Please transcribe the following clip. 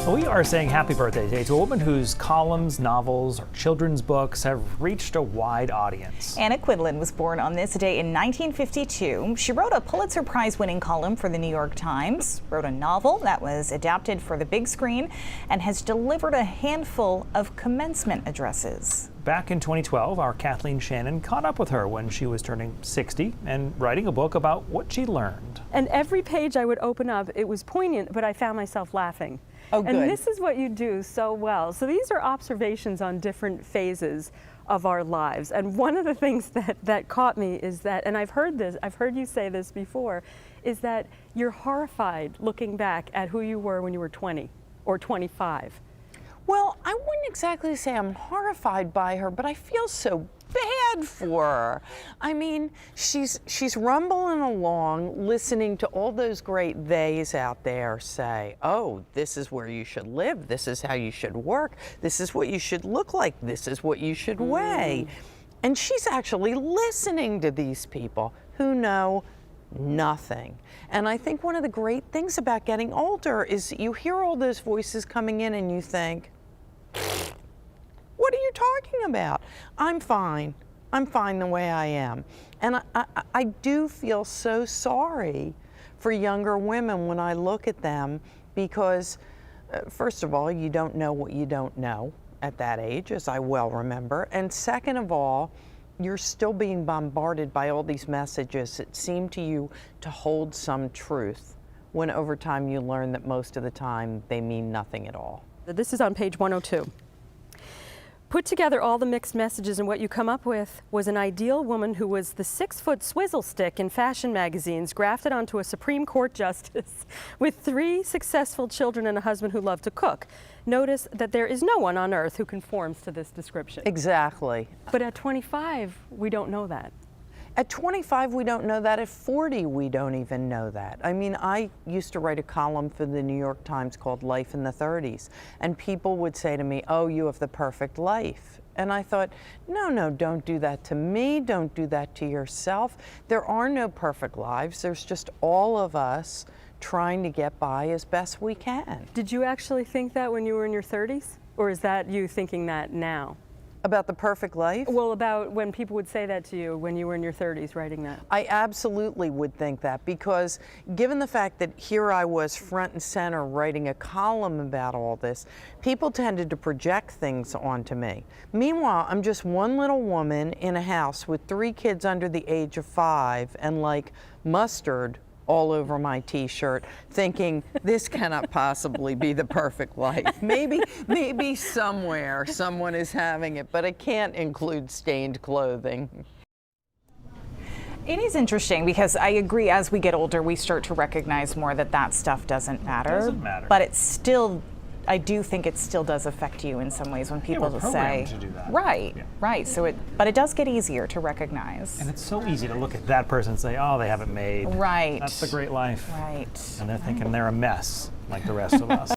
We are saying happy birthday today to a woman whose columns, novels, or children's books have reached a wide audience. Anna Quindlen was born on this day in 1952. She wrote a Pulitzer Prize-winning column for the New York Times, wrote a novel that was adapted for the big screen, and has delivered a handful of commencement addresses. Back in 2012, our Kathleen Shannon caught up with her when she was turning 60 and writing a book about what she learned. And every page I would open up, it was poignant, but I found myself laughing. Oh, good. And this is what you do so well. So these are observations on different phases of our lives. And one of the things that caught me is that, and I've heard you say this before, is that you're horrified looking back at who you were when you were 20 or 25. Well, I wouldn't exactly say I'm horrified by her, but I feel so bad for her. I mean, she's rumbling along, listening to all those great theys out there say, oh, this is where you should live, this is how you should work, this is what you should look like, this is what you should weigh. And she's actually listening to these people who know nothing. And I think one of the great things about getting older is you hear all those voices coming in and you think, what are you talking about? I'm fine. I'm fine the way I am. And I do feel so sorry for younger women when I look at them because, first of all, you don't know what you don't know at that age, as I well remember. And second of all, you're still being bombarded by all these messages that seem to you to hold some truth, when over time you learn that most of the time they mean nothing at all. This is on page 102. Put together all the mixed messages, and what you come up with was an ideal woman who was the 6-foot swizzle stick in fashion magazines, grafted onto a Supreme Court justice with 3 successful children and a husband who loved to cook. Notice that there is no one on earth who conforms to this description. Exactly. But at 25, we don't know that. At 25, we don't know that. At 40, we don't even know that. I mean, I used to write a column for the New York Times called Life in the 30s, and people would say to me, oh, you have the perfect life. And I thought, no, don't do that to me. Don't do that to yourself. There are no perfect lives. There's just all of us trying to get by as best we can. Did you actually think that when you were in your 30s? Or is that you thinking that now? About the perfect life? Well, about when people would say that to you when you were in your 30s writing that. I absolutely would think that, because given the fact that here I was front and center writing a column about all this, people tended to project things onto me. Meanwhile, I'm just one little woman in a house with 3 kids under the age of 5 and like mustard all over my t-shirt, thinking this cannot possibly be the perfect life. Maybe somewhere someone is having it, but it can't include stained clothing. It is interesting because I agree, as we get older, we start to recognize more that that stuff doesn't matter. It doesn't matter. But it's still, I do think it still does affect you in some ways when people we're say, programmed to do that. Right, Yeah. right. So but it does get easier to recognize. And it's so easy to look at that person and say, oh, they have it made. Right. That's the great life. Right. And they're thinking they're a mess like the rest of us.